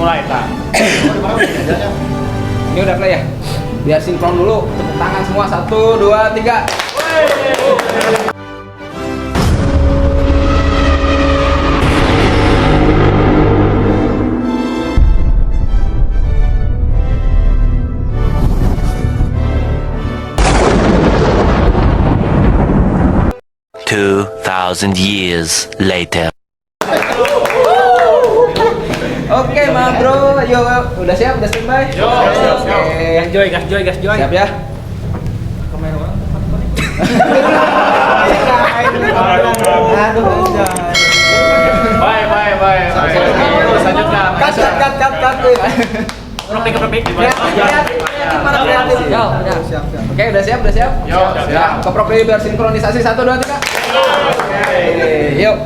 mulai tak. Ini udah play ya? Biar sinkron dulu. Tepuk tangan semua. 1, 2, 3. Two 2,000 years later. Oke, Ma Bro. Yo, udah siap? Udah standby? Yo, siap. Oke. Gas joy. Siap ya? Bye. Selanjutnya. Cut. Propik. Oke, udah siap? Siap. Keprok dulu biar sinkronisasi. 1, 2, 3. Oke, yuk.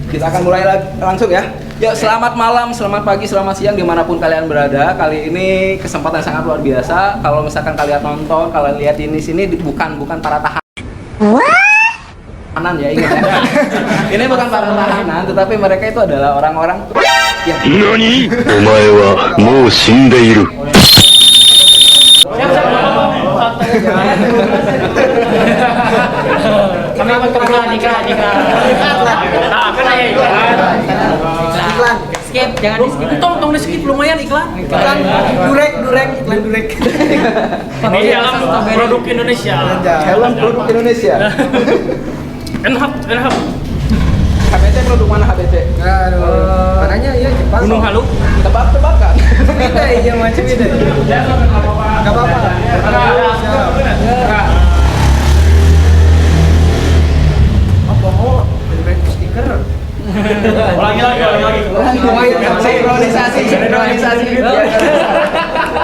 Kita akan mulai langsung ya. Yuk, selamat malam, selamat pagi, selamat siang dimanapun kalian berada. Kali ini kesempatan sangat luar biasa. Kalau misalkan kalian nonton, kalian lihat ini sini bukan para tahanan ya, ingat ya. Ini bukan para tahanan, tetapi mereka itu adalah orang-orang yang NANI? Omae wa mou shindeiru. Kami akan iklan. Nah, kan ya Iklan. Skip, jangan di skip. Tong di skip lumayan iklan. Iklan durek. Ini dalam produk Indonesia. helm produk Indonesia. Enhap. HBC produk mana HBC? Aduh. Mananya ya Jepang. Gunung Halu. Tebak-tebakan. Beda iya macam beda. Enggak apa-apa. Apa mau dari stiker? Ulangi lagi. Sinkronisasi.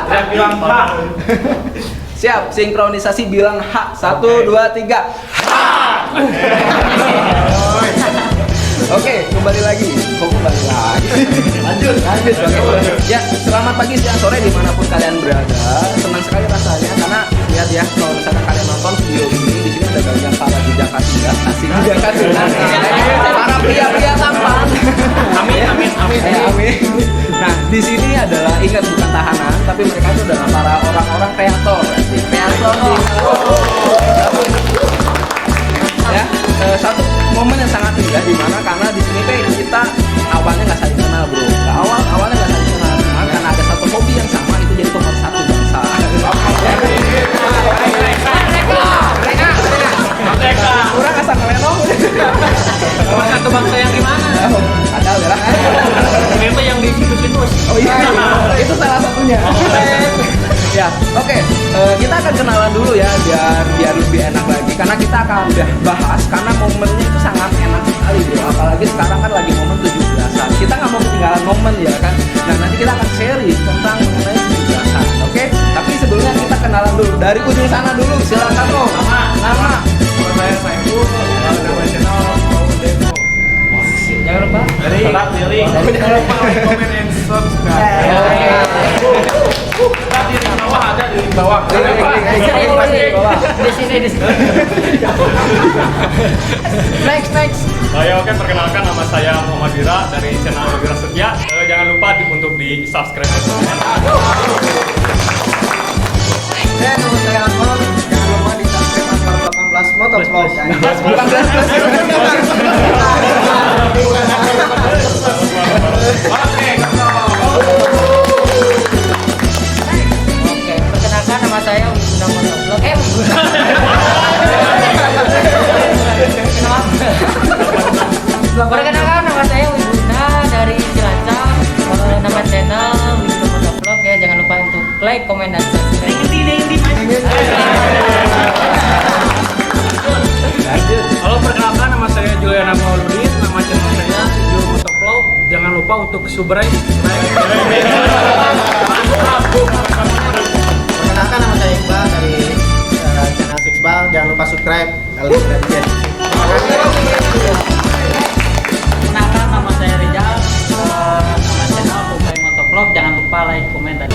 Saya bilang Pak. Siap, sinkronisasi bilang H. 1, 2, 3. Oke, kembali lagi. Kok kembali lagi? Lanjut. Oke. Ya, selamat pagi, siang, sore dimanapun kalian berada. Senang sekali rasanya karena lihat ya, kalau misalkan kalian nonton video ini, di sini ada banyak para Jujakasinga, asik Jujakasinga, para pria-pria tampan. Amin. Nah, di sini adalah ingat bukan tahanan, tapi mereka itu adalah para orang-orang kreator. Ya, satu momen yang sangat indah di mana karena di sini kita awalnya nggak saling kenal, Bro. Awalnya nggak saling kenal, cuman karena ada satu hobi yang sama itu jadi pemersatu bangsa. Kurang asal ngelenong. Satu bangsa yang gimana? Ada lah. Ternyata yang di situs. Oh iya, itu salah satunya. Ya, oke. Kita akan kenalan dulu ya biar lebih enak lagi karena kita akan udah bahas karena momennya itu sangat enak sekali, Bro. Apalagi sekarang kan lagi momen 17-an. Kita nggak mau ketinggalan momen ya kan. Nah, nanti kita akan sharing tentang mengenai 17-an. Oke? Tapi sebelumnya kita kenalan dulu dari ujung sana dulu. Silakan, Bro. Nama. Saya Saiful, nama channel Demo. Jangan lupa. Jangan lupa like, comment, and subscribe. Di bawah ada di bawah. Di sini. Next. Oke, perkenalkan nama saya Muhammad Wira dari channel Wira Setia. Jangan lupa untuk di subscribe. Nama saya Akmal. Jangan lupa di subscribe Akmal 18 Motovlog. Oke, perkenalkan nama saya Wibuna Motovlog. Perkenalkan nama saya Wibuna dari Cilacap. Nama channel Wibuna Motovlog ya. Jangan lupa untuk like, komen, dan subscribe. Halo, perkenalkan nama saya Juliana Mauludin, nama channel saya Jul Motovlog. Jangan lupa untuk subscribe. Perkenalkan nama saya Iqbal dari channel Sixbal. Jangan lupa subscribe. Kalian dan Jen. Perkenalkan nama saya Rizal, nama channel Bukai Motovlog. Jangan lupa like, komen, dan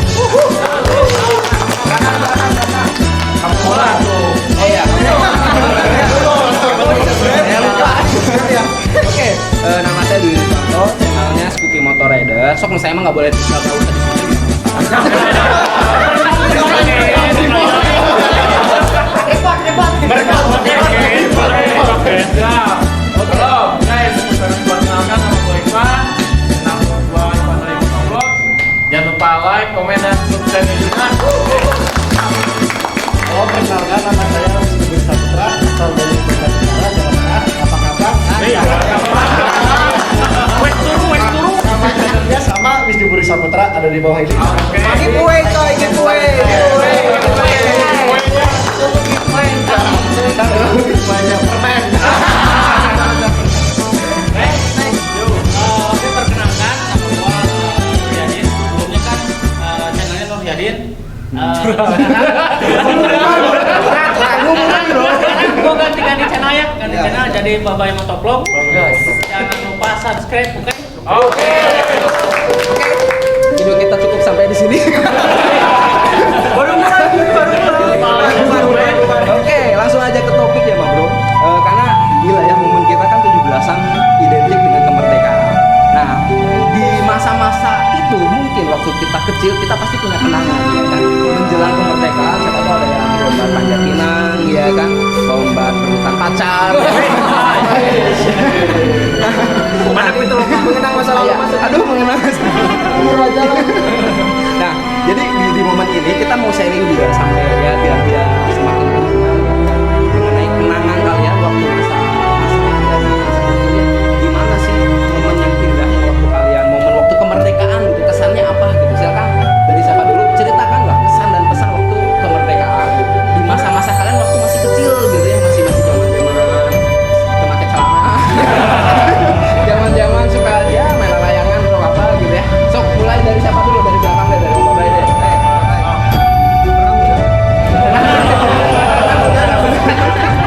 Kamu bola tuh. Oh iya. Saya lupa. Oke, nama saya Dwi Rifanto, channelnya Skuki Motor Rider. Sok saya emang nggak boleh usah di sini. Halo guys, perkenalkan nama gue Ivan. Nama gue Ivan dari Motovlog. Jangan lupa like, komen, dan subscribe juga. Perkenalkan nama saya Wisnu Saputra, asal dari Bandar Negara, Jawa Tengah. Apa kabar? Nama channelnya sama Wisnu Budi Saputra, ada di bawah ini. Giveaway coy, giveaway. Permen. Oke, perkenalkan nama gua Nur Yadin. Sebelumnya kan channelnya Nur Yadin. Sekarang gua ganti channel ya, ganti channel jadi Babay Motovlog. Jangan lupa subscribe, oke? Video kita cukup sampai di sini. Oke, langsung aja ke topik ya, Bang Bro. Karena gila ya, momen kita kan 17-an identik dengan kemerdekaan. Nah, di masa-masa itu mungkin waktu kita kecil kita pasti punya kenangan ya kan. Menjelang kemerdekaan siapa tahu ada yang lomba panjat pinang ya kan, lomba perebutan pacar. Mana itu lomba mengenang masa lalu Mas? Aduh, mengenang masa lalu. Nah, jadi di momen ini kita mau sharing juga sampai ya biar semakin mengenal mengenai kenangan kalian waktu masa kecil. Gimana sih momen yang indah waktu kalian, momen waktu kemerdekaan gitu, kesannya apa gitu? Silakan dari siapa dulu, ceritakanlah kesan dan pesan waktu kemerdekaan di masa-masa kalian waktu masih kecil gitu ya, masih zaman-zaman pakai celana. Zaman-zaman suka ya main layangan atau apa gitu ya. Sok mulai dari siapa dulu, dari belakang deh, dari Om Babay deh.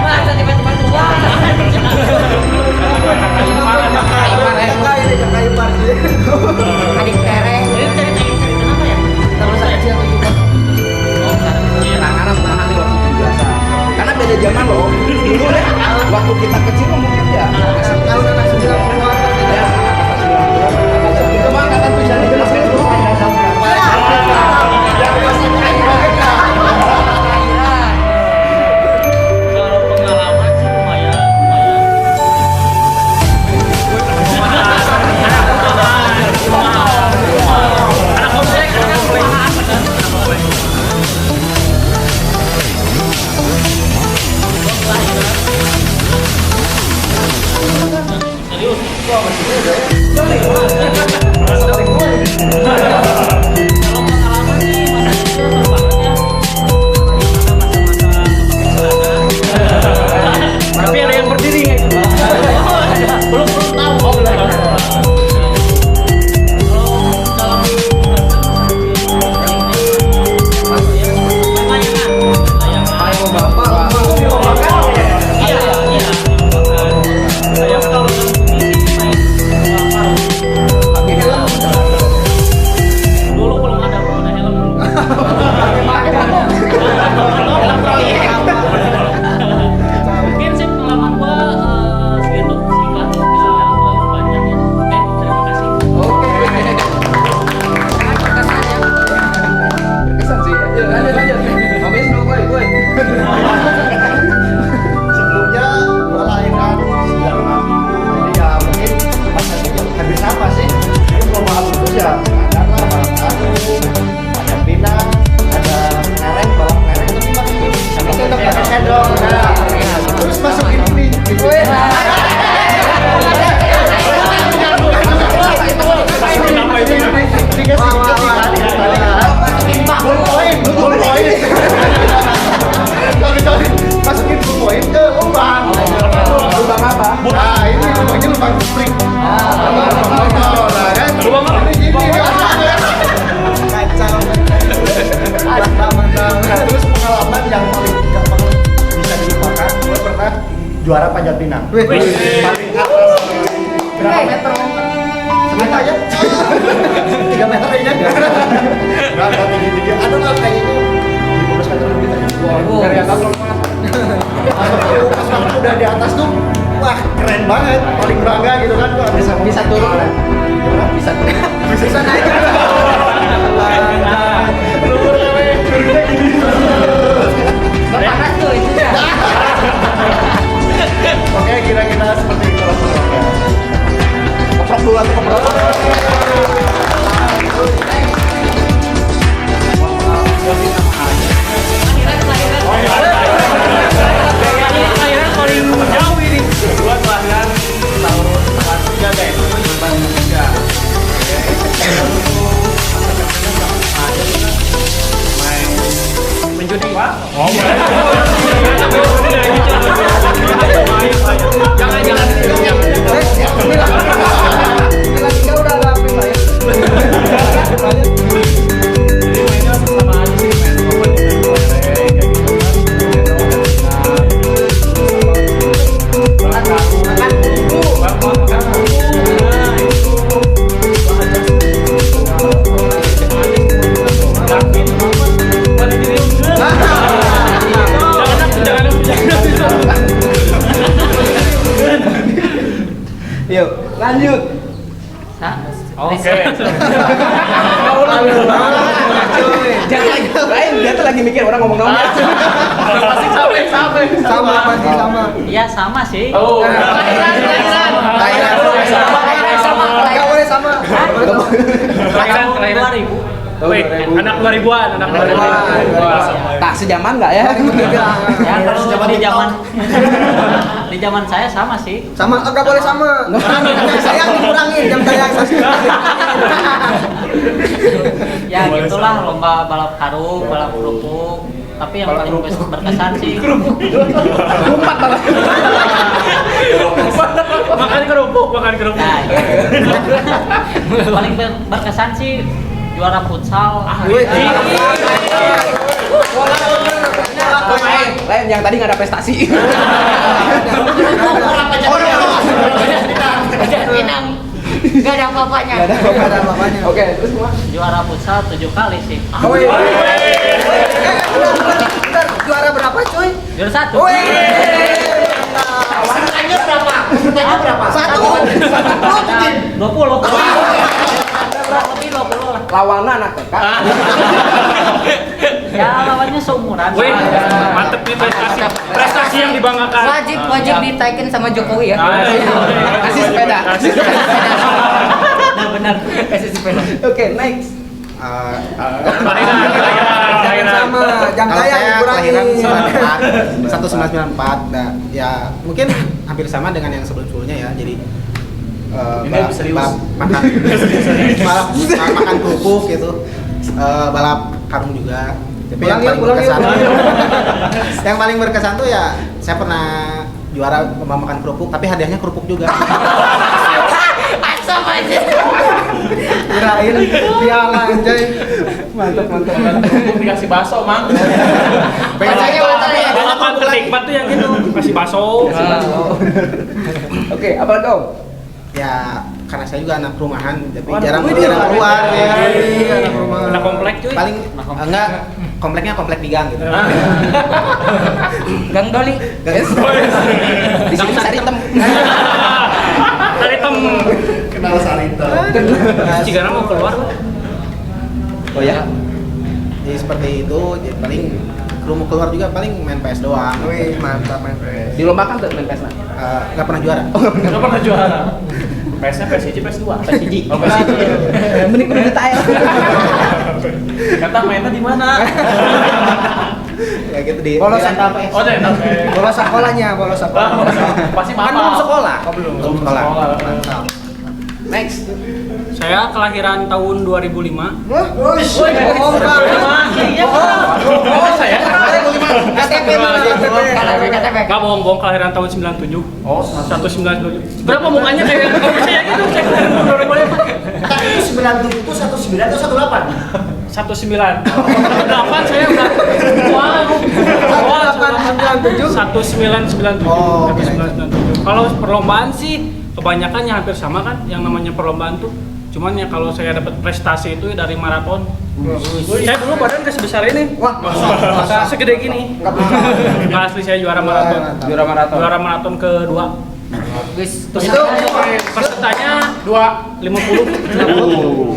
Masa tiba-tiba tua. Adik tereng. Ini ceritain apa ya? Terus saya kecil tuh juga. Kenangan waktu biasa. Karena beda zaman loh. Dulu deh, waktu kita kecil mungkin ya. Tahun anak 90-an. Ya, itu mah kata bisa dijelaskan dulu. Kalau pengalaman sih lumayan. Anak komplek, anak rumahan, bener. Serius? Kalau pengalaman sih masa kecil seru banget ya. Masa-masa tapi ada yang berdiri kayak gitu. Belum tahu. Oh, belum. Ayo Bapak, Iya. Saya kalau pakai helm. Dulu belum ada helm. Mungkin sih pengalaman gua segitu singkat, bisa panjang ya. Oke, terima kasih. oke. Berkesan sih. Yuk, lanjut. Habis dulu, gue. Sebelumnya gua lahir kan 96. Jadi ya mungkin masa itu habis apa sih? Itu lomba itu ya. Ada lah balap karung, ada pinang, ada kelereng, balap kelereng itu cuma sama itu pakai sendok. Nah, terus masukin ini. Masukin poin ke lubang. Lubang apa? Nah ini lubangnya lubang spring. Lubang apa? Ini kacau. Nah, terus pengalaman yang paling gak banget bisa dilupakan, gue pernah juara panjat pinang. Paling atas berapa meter? Semeter aja. 3 meter aja. Gak tinggi-tinggi. Aduh lah kayaknya 15 meter lebih tadi. Dari atas pas waktu udah di atas tuh, wah keren banget, paling bangga gitu kan. Gua Bisa turun. orang bisa naik. Panas tuh itu ya. Oke, kira-kira seperti itu lah. Koprok dulu atau koprok? Kelahiran paling jauh ini. Buat kelahiran tahun 83 guys. 83. Menjudi. Oh, jangan. Kita udah ada apa ya? Jadi mainnya sama aja sih, main open, main kelereng, kayak gitu kan. Makan bumbu. Nah, itu. Yakin, pada diri enggak. Yuk, lanjut. Oke. Jangan lain, dia tuh lagi mikir orang ngomong naon. Pasti sampai. Sama pasti sama. Iya sama sih. Oh. Kelahiran sama. Enggak boleh sama. Kelahiran 2000. Wih, anak 2000-an, anak 2000-an. Tak sejaman nggak ya? Ya kalau di zaman saya sama sih. Sama, enggak boleh sama. Saya dikurangin jam saya. Ya gitulah lomba balap karung, balap kerupuk. Tapi yang paling berkesan sih Makan kerupuk. Nah, paling berkesan sih juara futsal. Lain yang tadi nggak ada prestasi. Pinang. Gak ada apa-apanya. Oke, terus semua. Juara futsal 7 kali sih. Bentar, juara berapa coy? Juara 1. Sangkanya berapa? Satu. 20. Lebih 20 lah. Lawannya anak TK. Ya lawannya seumuran. Wih, mantep nih prestasi yang dibanggakan. Wajib ditaikin sama Jokowi ya. Kasih sepeda. Benar. Kasih sepeda. Oke, next. Kelahiran. Sama, jam Kalau saya saya kurangin. kelahiran 1994, nah, ya mungkin hampir sama dengan yang sebelum-sebelumnya ya. Jadi balap makan kerupuk gitu, balap karung juga. Tapi yang paling berkesan tuh ya saya pernah juara lomba makan kerupuk, tapi hadiahnya kerupuk juga. Asam aja. Kirain piala anjay. Mantap. Dikasih bakso, Mang. Bacanya batal ya. Balapan ternikmat tuh yang gitu, kasih bakso. Oke, apa lagi Om? Ya karena saya juga anak rumahan, tapi Waduh, jarang wih, keluar ya. Anak komplek cuy. Paling enggak kompleknya komplek di gang gitu. Gang Doli. Di sini Saritem. Saritem. Kenal Sarita. Jika mau keluar. Oh ya. Jadi seperti itu, jadi paling kerumuk keluar juga paling main PS doang. Wih, mantap main PS. Dilombakan tuh main PES. Nggak pernah juara. Enggak pernah juara. PS-nya PS1, PS2. Oh, PS1. Mending udah detail. Kata mainnya di mana? Ya gitu di Bolos rental apa? PS. Oh, deh, Bolos sekolahnya, bolos sekolah. pasti Kan mahal. belum sekolah. Oh, belum Sekolah. Mantap. Next. Saya kelahiran tahun 2005. Wah, bohong Bang. Oh, saya. KTP mana KTP? Gak bohong-bohong, kelahiran tahun 97. Oh, 1997. Berapa mukanya kayak saya gitu? Saya kelahiran tahun 2005. Tadi itu 97 itu 19 atau 18? 19. 8 saya udah tua. 1997. Oh, oke. 1997. Kalau perlombaan sih kebanyakan yang hampir sama kan, yang namanya perlombaan tuh. Cuman ya kalau saya dapat prestasi itu dari maraton. Saya dulu badan gak sebesar ini. Wah, Masa segede gini. Nggak asli saya juara maraton. Juara maraton. Juara maraton kedua. Wis Terus itu pesertanya 50.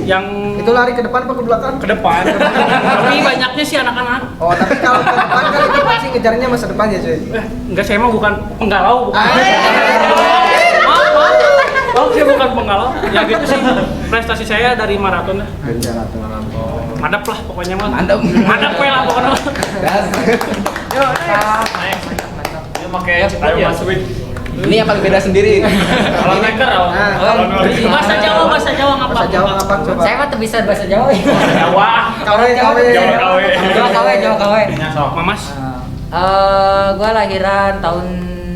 Yang Itu lari ke depan apa ke belakang? ke depan. Tapi banyaknya sih anak-anak. Oh, tapi kalau ke depan kan itu pasti ngejarnya masa depan ya, cuy. Enggak, saya mah bukan penggalau, bukan. Oh, saya bukan penggalau. Ya gitu sih. Prestasi saya dari maraton dah. Madap lah pokoknya mah. Mantap. Madap lah pokoknya. Dia pakai Citarum Sweet. Ini yang paling beda sendiri. Kalau maker, bahasa Jawa ngapa? Bahasa Jawa apa coba? Saya mah tuh bisa bahasa Jawa. Jawa. Kawe. Jawa kawe. Mamas. Gua lahiran tahun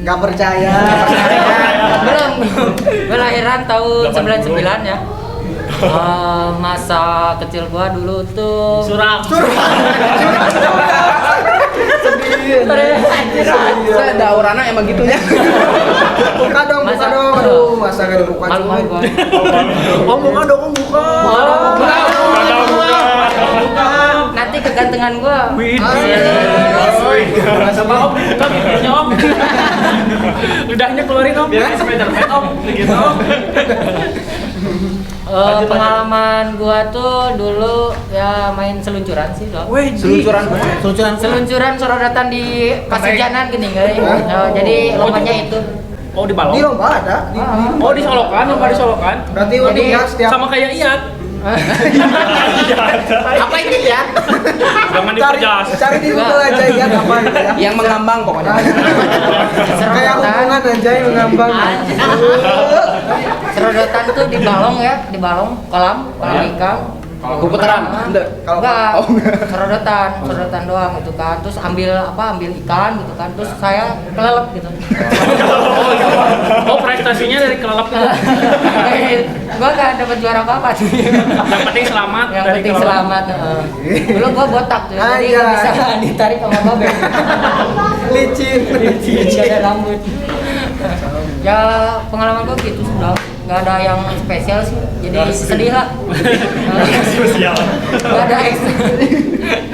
Gak percaya. belum. Gua lahiran tahun 99 ya. Masa kecil gua dulu tuh Suram. Saya ada aurana emang gitunya. Buka dong. Aduh, masa gak dibuka malu-malu cuy. gua. Buka dong. Nanti kegantengan gua. Lidahnya keluarin om. Biar Spiderman om, gitu. Pengalaman gua tuh dulu ya main seluncuran sih loh. Seluncuran sorodatan di Kasijanan gini guys. Jadi lombanya itu. Oh di balong. Di lomba ada. Oh di Solokan, lomba di Solokan. Berarti Jadi, untuk ya setiap Sama kayak Iyat. Apa itu ya? Jangan diperjelas. cari di Google aja ya apa gitu ya. Yang mengambang pokoknya. Kayak hubungan aja yang mengambang. Serodotan tuh di balong ya, di balong kolam ikan. Kuputeran. Kalau Enggak, serodotan doang gitu kan. Terus ambil ikan gitu kan. Terus saya kelelep gitu. Oh prestasinya dari kelelep itu. Gua gak dapat juara apa-apa sih. Yang penting selamat. Yang dari penting kelelep. selamat. Dulu gua botak tuh, jadi Iya. gak bisa ditarik sama babe. licin. Gak ada rambut. Ya pengalaman gua gitu sudah. Gak ada yang spesial sih. Jadi sedih lah. Sosial. Gak ada ekstra.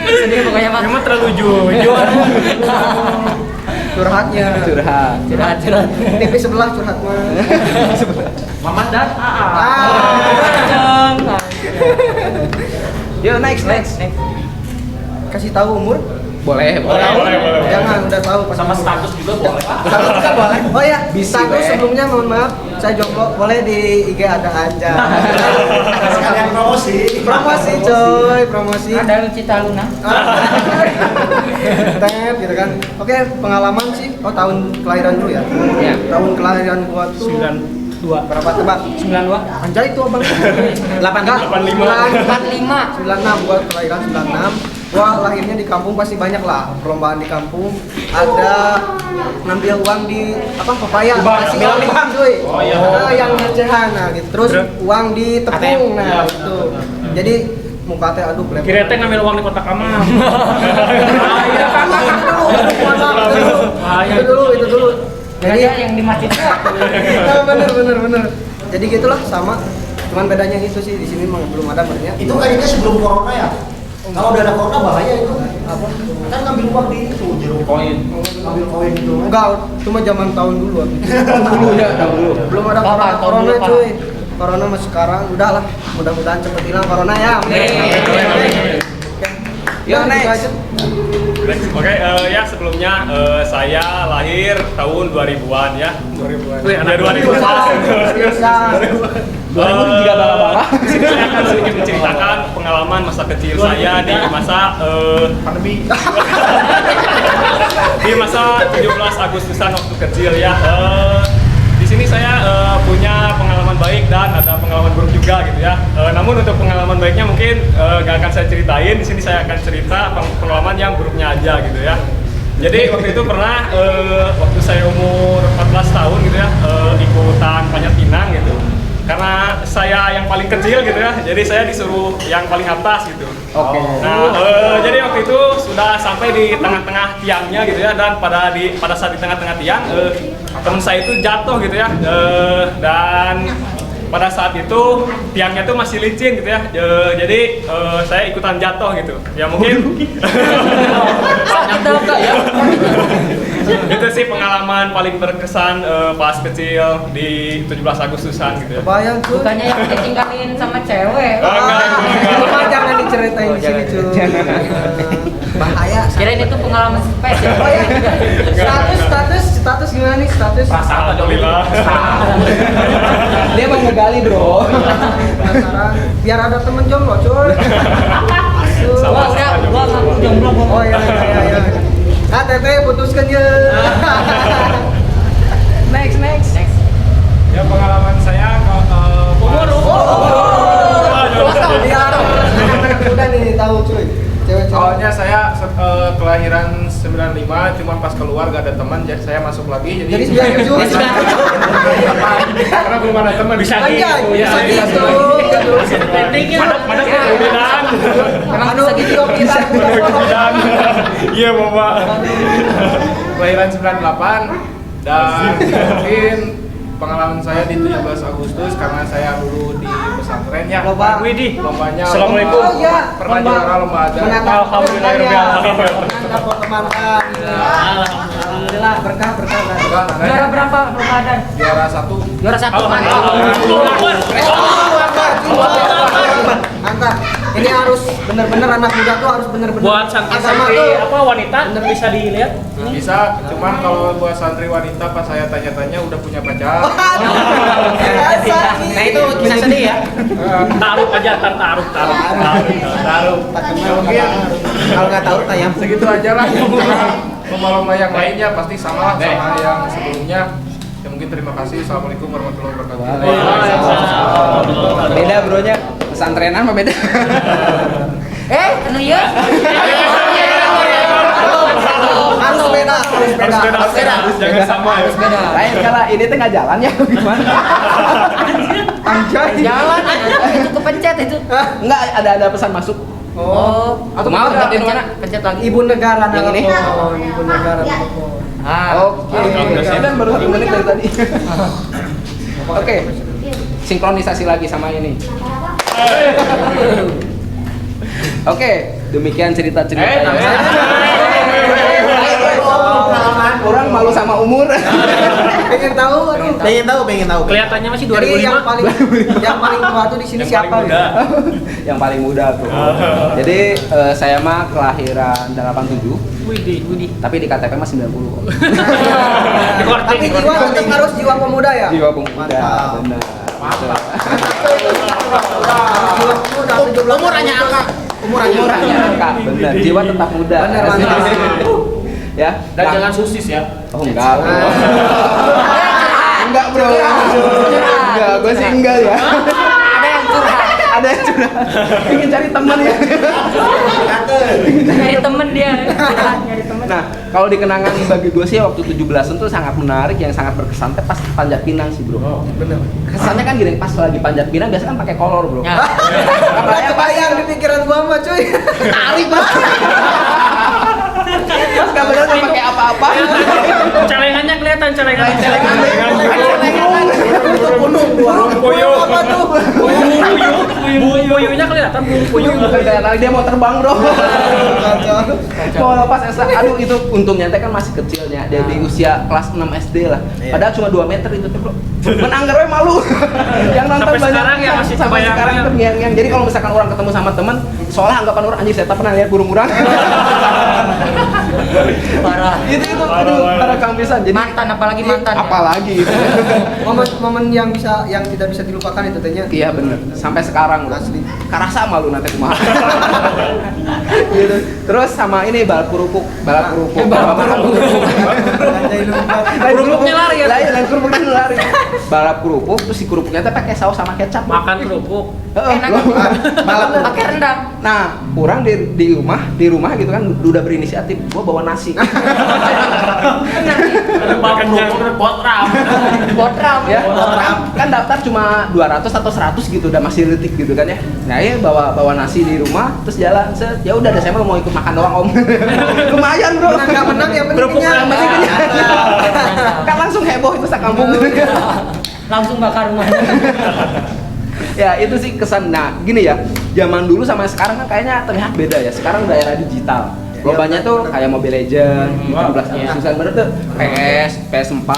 Sedih pokoknya mah. Memang terlalu jujur. Curhatnya. Curhat. Curhat. TV sebelah curhat mah. Mamat dan Yo next. Kasih tahu umur. Boleh. Jangan udah tahu pas sama status juga boleh. Status juga boleh. Oh ya, Bisa, status weh. sebelumnya mohon maaf, saya jomblo. Boleh di IG ada aja. Sekalian promosi. Promosi. Ada Lucita Luna. Tep gitu kan. Oke, pengalaman sih. Oh, tahun kelahiran dulu ya. Ya. Tahun kelahiran gua tuh 92. berapa tebak? 92. Anjay itu abang. 85. 45. 96 gua kelahiran 96. Gua lahirnya di kampung pasti banyak lah perlombaan di kampung. Ada ngambil uang di apa pepaya kasih uang cuy. Oh, iya. Ada yang ngecehan nah gitu. Terus uang di tepung nah gitu. Jadi muka teh aduh belepotan. Kira teh ngambil uang di kotak amal. Itu dulu. Jadi Jadi yang di masjid tuh. bener. Jadi gitulah sama. Cuman bedanya itu sih di sini belum ada banyak. Itu kayaknya sebelum corona ya. Kalau udah ada corona bahaya itu. Apa? Kan ngambil uang di itu jeruk Koin. ngambil koin itu. Enggak, cuma zaman tahun dulu. Dulu. Belum ada Bapak, tahun corona dulu, Pak. cuy. Corona masih sekarang, udahlah. Mudah-mudahan cepet hilang corona ya. Yo Gitu next. aja. Oke, ya sebelumnya saya lahir tahun 2000-an ya. 2000-an. Wih, anak 2000-an. Juga bala-bala. Di sini saya akan sedikit menceritakan pengalaman masa kecil saya di masa Pandemi. di masa 17 Agustusan waktu kecil ya. Di sini saya punya pengalaman baik dan ada pengalaman buruk juga gitu ya. Namun untuk pengalaman baiknya mungkin gak akan saya ceritain. Di sini saya akan cerita pengalaman yang buruknya aja gitu ya. Jadi waktu itu pernah waktu saya umur 14 tahun gitu ya, ikutan panjat pinang gitu. Karena saya yang paling kecil gitu ya, jadi saya disuruh yang paling atas gitu. Oke. Nah, jadi waktu itu sudah sampai di tengah-tengah tiangnya gitu ya, dan pada saat di tengah-tengah tiang, teman saya itu jatuh gitu ya, dan pada saat itu tiangnya tuh masih licin gitu ya. Jadi saya ikutan jatuh gitu. Ya mungkin Sakit tau kak ya? itu sih pengalaman paling berkesan pas kecil di 17 Agustusan gitu ya. Bayang tuh. Bukannya yang ditinggalin sama cewek. Cuma jangan diceritain di sini cuy. Bahaya. Kirain itu pengalaman spesial. Oh ya. Status gimana nih status? Alhamdulillah. Dia mau ngegali, Bro. Penasaran. Biar ada temen jomblo cuy. Gua ngaku jomblo. Oh iya. KTP putuskan ya. Next. Ya pengalaman saya umur. Biar anak-anak muda nih tahu cuy. Cewek-cewek. Awalnya saya kelahiran 95, cuma pas keluar gak ada teman, jadi saya masuk lagi. Jadi 97. Karena belum ada teman. Bisa Anjay, gitu. bisa gitu. Mana kemudian? Anu video kita. Iya, Bapak. Kelahiran 98 dan mungkin pengalaman saya di 17 Agustus karena saya dulu di pesantren ya. Lomba. Widih. Lombanya Assalamualaikum. Oh iya. pernah juara lomba ada. Alhamdulillahirobbilalamin. Menangkap foto mantan. Alhamdulillah berkah. Juara berapa Ramadan? Juara 1. Juara 1 Angkat. Ini harus bener-bener anak muda tuh harus bener-bener. Buat agama santri-santri tuh. apa wanita bisa dilihat. Bisa, cuman kalau buat santri wanita pas saya tanya-tanya udah punya pacar. Nah itu kisah sedih ya. Taruh aja, taruh. Taruh. Ya, mungkin Kalau nggak tahu tayang. segitu aja lah. Lomba-lomba yang lainnya pasti sama lah sama yang sebelumnya. Ya mungkin terima kasih. Assalamualaikum warahmatullahi wabarakatuh. Beda, Bronya. Pesantrenan mah beda. anu ya? Harus beda. Jangan sama ya. Lain kala ini tuh nggak jalan ya gimana? Anjay. Jalan, itu kepencet itu. Enggak, ada pesan masuk. Oh, Atau mau pencet, mana? pencet lagi. Ibu negara Yang ini? nelpon. Ibu negara nelpon. Oke. Dan baru 1 menit dari tadi. Oke. Sinkronisasi lagi sama ini. Oke, demikian cerita-cerita. Orang malu sama umur. Pengen tahu, aduh. Pengen tahu. Kelihatannya masih Jadi 2005. yang paling tua tuh di sini siapa? Yang paling muda tuh. Jadi saya mah kelahiran 87, Widih. tapi di KTP mah 90. Tapi jiwa tetap harus jiwa pemuda ya. Jiwa pemuda, Mantap. benar. Jiwa pemuda. Umur hanya angka. Umur hanya angka, benar. Jiwa tetap muda. Benar, mantap. Ya, Dan jangan susis ya. Oh enggak. Enggak, Bro. Enggak, gue sih enggak ya. Ada yang curhat. Ada yang curhat. Ingin cari teman ya. Nyari temen dia. Nyari temen. Nah, kalau di kenangan bagi gue sih waktu 17-an tuh sangat menarik, yang sangat berkesan tuh pas panjat pinang sih, Bro. Bener. Kesannya kan gini, pas lagi panjat pinang biasanya kan pakai kolor, Bro. Ya. Kebayang di pikiran gua mah cuy. Tarik banget. Pas gak bener gak pakai apa-apa. Celengannya kelihatan celengan. Puyuh. Apa tuh? Puyuhnya kelihatan puyuh. Lagi dia mau terbang, Bro. Kalau pas SA, aduh itu untungnya teh kan masih kecilnya. Dia di usia kelas 6 SD lah. Padahal cuma 2 meter itu tuh, Bro. Menanggarnya malu. Yang nonton Sampai banyak sekarang ya masih sampai kebayang. sekarang terngiang-ngiang. Jadi kalau misalkan orang ketemu sama teman, soalnya anggapan orang anjing saya tak pernah lihat burung orang. Parah. Itu aduh para kang bisa. Jadi Mantan, apalagi mantan. apalagi itu. Momen yang tidak bisa dilupakan itu tehnya. Iya bener, sampai sekarang loh. Asli. Karasa malu nanti kumaha. Gitu. Terus sama ini balap kerupuk. Kerupuknya lari ya? Lain kerupuknya lari. Balap kerupuk terus si kerupuknya teh pakai saus sama kecap. Makan kerupuk. Enak. Balap kerupuk. Pakai rendang. Nah, orang di rumah gitu kan udah berinisiatif, gua bawa nasi. Makan kerupuk potram. Potram. Ya, kan daftar cuma 200 atau 100 gitu, udah masih detik gitu kan ya. Nah, ya bawa nasi di rumah terus jalan. Ya udah deh, saya mau ikut makan doang, Om. Lumayan, Bro. Menang yang penting Kerupuk kenyang. Kan langsung heboh itu sakampung. langsung bakar rumah. Ya itu sih kesan. Nah gini ya, zaman dulu sama sekarang kan kayaknya terlihat beda ya. Sekarang udah era digital. Lobanya tuh kayak Mobile Legends, 17 Agustusan bener tuh PS, PS4,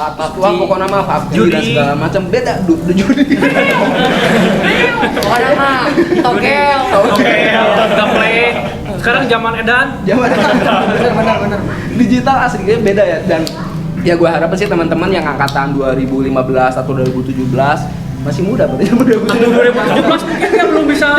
wah pokoknya mah PUBG dan segala macam beda judi. Pokoknya mah togel. gameplay. Sekarang zaman edan. Benar. Digital aslinya beda ya, dan ya gue harap sih teman-teman yang angkatan 2015 atau 2017 masih muda berarti Aku 2017 mungkin ya belum bisa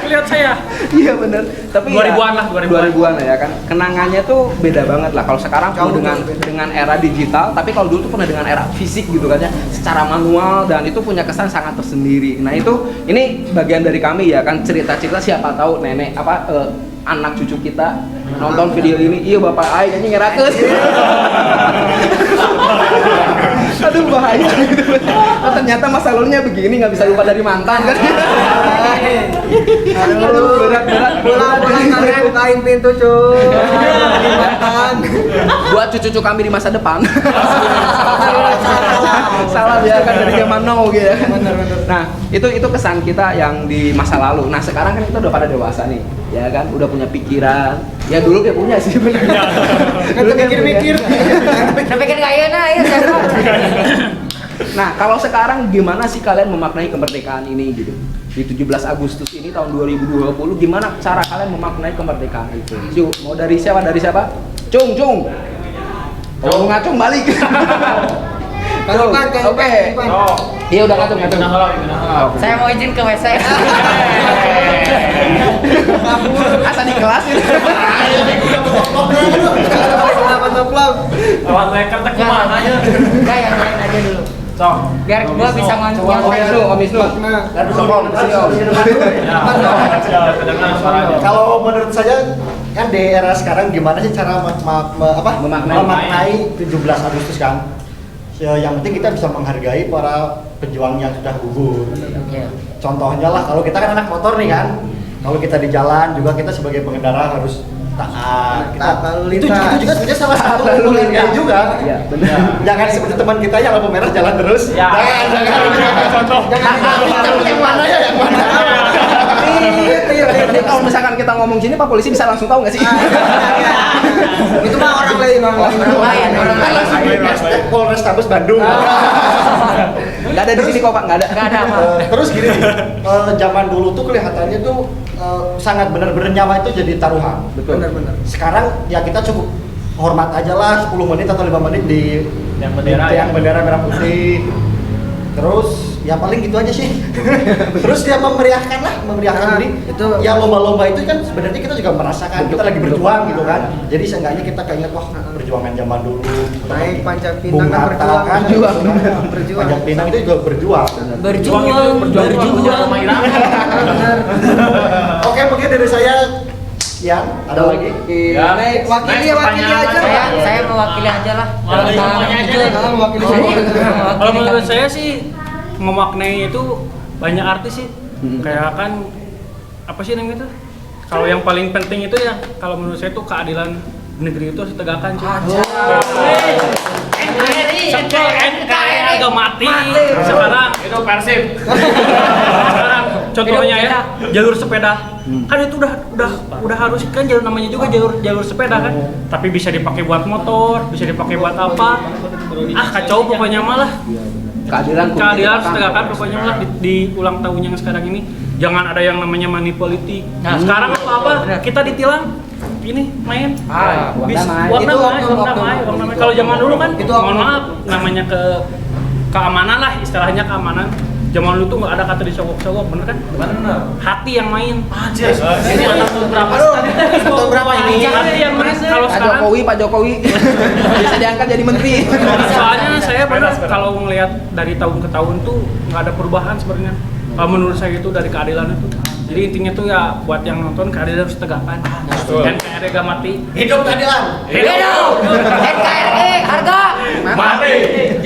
lihat saya. Iya bener, tapi 2000-an lah, 2000-an ya kan. Kenangannya tuh beda banget lah. Kalau sekarang penuh dengan era digital, tapi kalau dulu tuh pernah dengan era fisik gitu kan ya, secara manual, dan itu punya kesan sangat tersendiri. Nah ini bagian dari kami ya kan, cerita-cerita siapa tahu nenek anak cucu kita nonton video ini, iya bapak aing kayaknya ngerakeun. Aduh bahaya gitu. Oh, ternyata masa lalunya begini, nggak bisa lupa dari mantan kan. Aduh berat. Pulang kalian bukain pintu cuy. Mantan. Buat cucu-cucu kami di masa depan. Salah ya kan dari zaman now gitu ya. Nah itu kesan kita yang di masa lalu. Nah sekarang kan kita udah pada dewasa nih, ya kan, udah punya pikiran. Ya dulu kayak punya sih bener. Kan mikir-mikir. Tapi kan gak enak ya. Nah kalau sekarang gimana sih kalian memaknai kemerdekaan ini gitu? Di 17 Agustus ini tahun 2020 gimana cara kalian memaknai kemerdekaan itu? Yuk, mau dari siapa? Cung. Oh ngacung balik. Oke. Iya udah ngacung. Saya mau izin ke WC. Asa di kelas ini. Lawan leker teh kumaha nya? Enggak, yang lain aja dulu. Sok. Biar gua bisa ngontrol. Om Wisnu. Kalau menurut saya kan di era sekarang gimana sih cara memaknai 17 Agustus kan? Yang penting kita bisa menghargai para pejuang yang sudah gugur. Contohnya lah, kalau kita kan anak motor nih kan, kalau kita di jalan juga kita sebagai pengendara harus taat. Itu juga sebenarnya salah satu penghargaan juga. Iya, benar. Jangan seperti teman kita yang lampu merah jalan terus. Jangan contoh. Jangan yang mana ya yang mana. Jadi kalau misalkan kita ngomong sini, Pak Polisi bisa langsung tahu nggak sih? Itu mah orang lain. Polrestabes Bandung. Nggak ada di sini kok Pak, nggak ada. Terus gini, zaman dulu tuh kelihatannya tuh sangat benar-benar nyawa itu jadi taruhan. Betul. Benar. Sekarang ya kita cukup hormat aja lah 10 menit atau 5 menit di Yang bendera, yang bendera merah putih. Terus ya paling gitu aja sih. Terus dia memeriahkan diri. Itu ya lomba-lomba itu kan sebenarnya kita juga merasakan kita lagi berjuang gitu kan. Jadi seenggaknya kita keinget wah perjuangan zaman dulu. naik Panjat Bung Pinang kan Hatta kan berjuang. Panjat Pinang itu juga berjuang. Berjuang. Oke, mungkin dari saya ya ada lagi. Ya. Wakili aja. Saya mewakili aja lah. Mewakili Kalau menurut saya sih memaknai itu banyak arti sih. Kayak kan apa sih namanya itu? Kalau yang paling penting itu ya kalau menurut saya itu keadilan negeri itu harus ditegakkan. NKRI agak mati. Sekarang Itu Persib. sekarang contohnya ya jalur sepeda kan itu udah harus kan jalur namanya juga jalur sepeda kan, tapi bisa dipakai buat motor, bisa dipakai buat apa, kacau pokoknya malah. Keadilan setegakkan pokoknya malah di ulang tahun yang sekarang ini jangan ada yang namanya money politik. Sekarang apa kita ditilang ini main uang damai. Kalau zaman dulu kan mohon maaf namanya keamanan lah, istilahnya keamanan. Zaman dulu tuh nggak ada kata disogok-sogok, bener kan? Bener. Hati yang main. Anjir. Ini anak tahun berapa sih? Tahun berapa ini? Hati yang main. Kalau sekarang Pak Jokowi bisa diangkat jadi menteri. soalnya saya benar kalau ngelihat dari tahun ke tahun tuh nggak ada perubahan sebenarnya. Kalau menurut saya itu dari keadilan itu. Jadi intinya tuh ya buat yang nonton keadilan harus tegakkan. NKRI gak mati. Hidup keadilan. Hidup. NKRI harga Mati.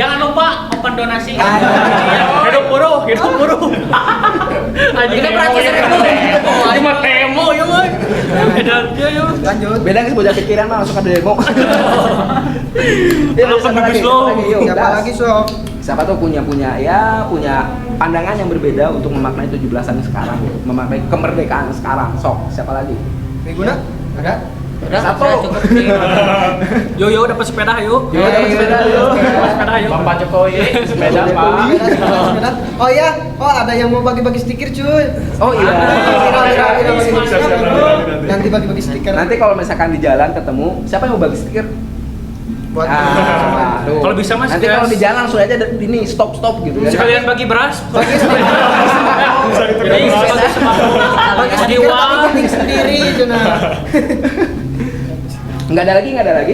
Jangan lupa open donasi. Hidup buruh. Anjing Hidup ratus ribu. Ini mah demo ya, Boy. Dan dia yuk. Lanjut. Beda sih bocah pikiran mah langsung ada demo. Ya, Apa siapa bagus lagi? lo? Siapa lagi? Yuk, Siapa gas. lagi Sob? Siapa tuh punya pandangan yang berbeda untuk memaknai 17-an sekarang, memaknai kemerdekaan sekarang. Sok, siapa lagi? Riguna? Ada? Udah, Satu. saya cukup nih. Yo dapat sepeda yuk. Yo, dapat sepeda, yuk. Dapat sepeda yuk. Bapak Jokowi, sepeda Pak. Sepeda. Oh iya, ada yang mau bagi-bagi stiker cuy. Oh iya. Nanti bagi-bagi stiker. Nanti kalau misalkan di jalan ketemu, siapa yang mau bagi stiker? Buat Tuh. Kalau bisa, Mas, Nanti ya. kalau di jalan langsung aja ini stop gitu ya. Sekalian bagi beras. bagi stiker. Jadi sebagai sembako. Bagi Jadi stiker uang. tapi penting sendiri Juna. Nggak ada lagi?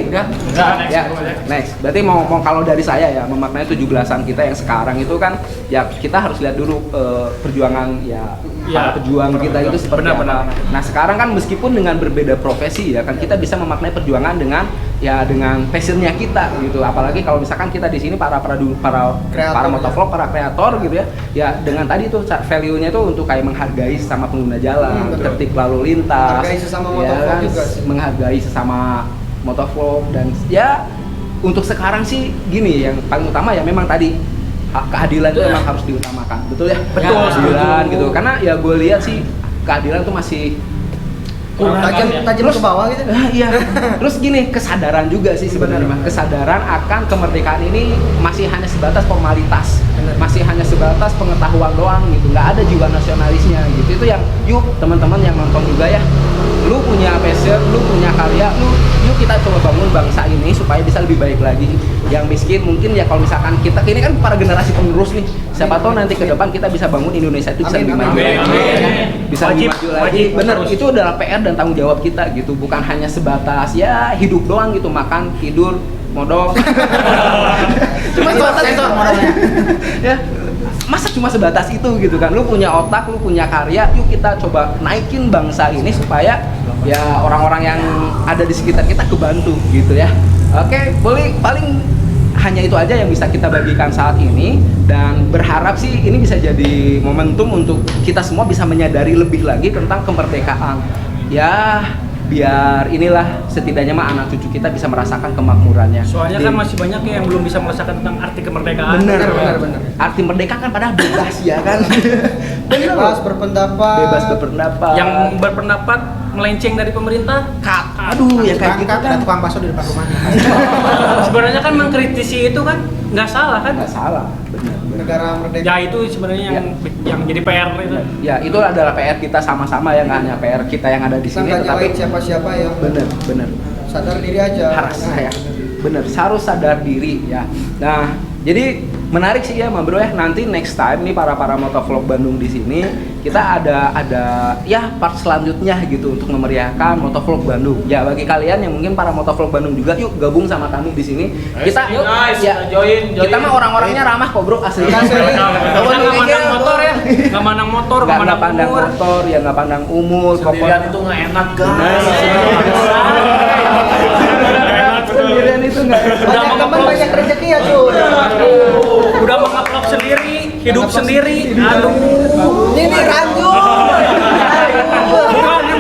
Udah, next. Ya, next. Berarti mau kalau dari saya ya memaknai 17-an kita yang sekarang itu kan ya kita harus lihat dulu perjuangan ya para pejuang kita itu seperti apa. Nah, sekarang kan meskipun dengan berbeda profesi ya kan kita bisa memaknai perjuangan dengan passionnya kita gitu. Apalagi kalau misalkan kita di sini para motovlog, para kreator gitu ya. Ya dengan tadi tuh value-nya itu untuk kayak menghargai sesama pengguna jalan, tertib lalu lintas. Menghargai sesama ya motovlog kan, juga sih. menghargai sesama motovlog dan ya untuk sekarang sih gini yang paling utama ya memang tadi keadilan itu memang harus diutamakan, betul ya? Betul, Keadilan gitu karena ya gue lihat sih keadilan tuh masih Tajam ke bawah gitu. iya. Terus gini, kesadaran juga sih sebenarnya. Kesadaran akan kemerdekaan ini masih hanya sebatas formalitas. Masih hanya sebatas pengetahuan doang gitu. Nggak ada jiwa nasionalisnya gitu. Itu yang yuk teman-teman yang nonton juga ya. Lu punya passion, lu punya karya, yuk kita coba bangun bangsa ini supaya bisa lebih baik lagi. Yang miskin mungkin ya kalau misalkan kita ini kan para generasi penerus nih. Siapa tahu nanti ke depan kita bisa bangun Indonesia itu bisa lebih maju lagi. Bisa lebih maju lagi. Bener, itu adalah PR dan tanggung jawab kita gitu. Bukan hanya sebatas ya hidup doang gitu, makan, tidur, modal. Cuma sebatas itu. Ya. Masa cuma sebatas itu gitu kan? Lu punya otak, lu punya karya, yuk kita coba naikin bangsa ini supaya ya orang-orang yang ada di sekitar kita kebantu gitu ya. Oke, paling hanya itu aja yang bisa kita bagikan saat ini dan berharap sih ini bisa jadi momentum untuk kita semua bisa menyadari lebih lagi tentang kemerdekaan. Ya, biar inilah setidaknya mah anak cucu kita bisa merasakan kemakmurannya. Soalnya kan masih banyak yang belum bisa merasakan tentang arti kemerdekaan. Bener. Arti merdeka kan padahal bebas ya kan. Bebas berpendapat. Bebas berpendapat. Yang berpendapat melenceng dari pemerintah. Aduh, ya kayak gitu Ada kan. tukang bakso di depan rumahnya. Sebenarnya kan mengkritisi itu kan nggak salah kan? Nggak salah, benar. Negara merdeka. Ya itu sebenarnya yang jadi PR itu. Ya itu adalah PR kita sama-sama ya, nggak hanya PR kita yang ada di Kita sini, nggak tetapi nyalain siapa-siapa ya. bener. Sadar diri aja. Harus saya, bener, harus sadar diri ya. Nah, jadi menarik sih ya, Bro ya. Nanti next time nih para motovlog Bandung di sini kita ada ya part selanjutnya gitu untuk memeriahkan motovlog Bandung. Ya bagi kalian yang mungkin para motovlog Bandung juga, yuk gabung sama kami di sini. Kita Yuk, guys, ya join. kita mah orang-orangnya ramah kok Bro, asli. Nggak mandang motor ya, nggak mandang motor, Nggak pandang motor, ya nggak pandang umur. Sendirian itu nggak enak guys. Sendirian itu nggak. Udah Banyak teman mengupload, banyak rezeki ya cuy. udah mengupload sendiri, hidup sendiri. Aduh. Ini ranjut.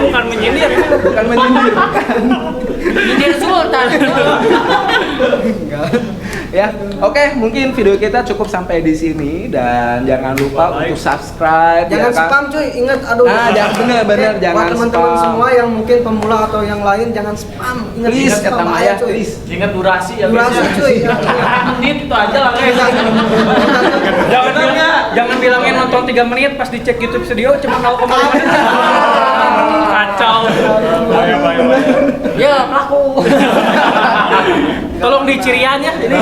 Bukan menyindir. Bukan menyindir. Nyindir Sultan. Ya, oke, mungkin video kita cukup sampai di sini dan jangan lupa untuk subscribe. Jangan ya kan? spam cuy, ingat aduh. Nah, jangan bener, Buat jangan teman-teman spam. semua yang mungkin pemula atau yang lain jangan spam. Ingat Please spam kata bahaya, Maya, cuy. please. Ingat durasi ya Durasi, guys. cuy. 4 menit itu aja lah guys. Jangan bilangin nonton 3 menit pas dicek YouTube Studio cuma 0,5 menit. Kacau. Ya, pelaku. Tolong diciriannya ini.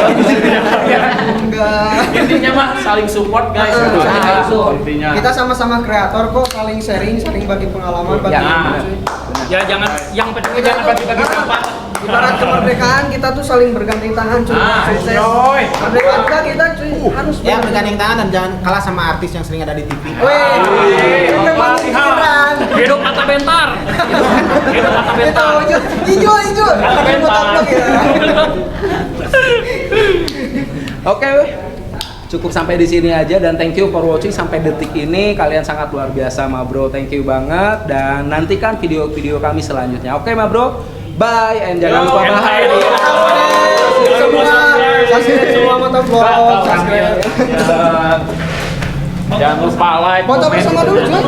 Enggak. Intinya mah saling support guys. Saling support. Intinya. Kita sama-sama kreator kok, saling sharing, saling bagi pengalaman, bagi Ya, ilmu, benar. cuy. Ya jangan, yang penting jangan bagi-bagi sampah. Ibarat kemerdekaan kita tuh saling bergandengan tangan cuy. Sukses. coy. Merdeka juga kita cuy. Harus Ya, bergandengan bergandeng tangan dan jangan kalah sama artis yang sering ada di TV. Wih, memang pikiran. Hidup kata bentar. Hidup kata Itu bentar. hijau. Kata bentar. Motovlog ya. Oke, cukup sampai di sini aja dan thank you for watching sampai detik ini. Kalian sangat luar biasa, Ma Bro. Thank you banget dan nantikan video-video kami selanjutnya. Oke, Ma Bro. Bye and jangan lupa bahagia. Semua motovlog. Jangan lupa like, Foto komen, bersama dulu, cuy.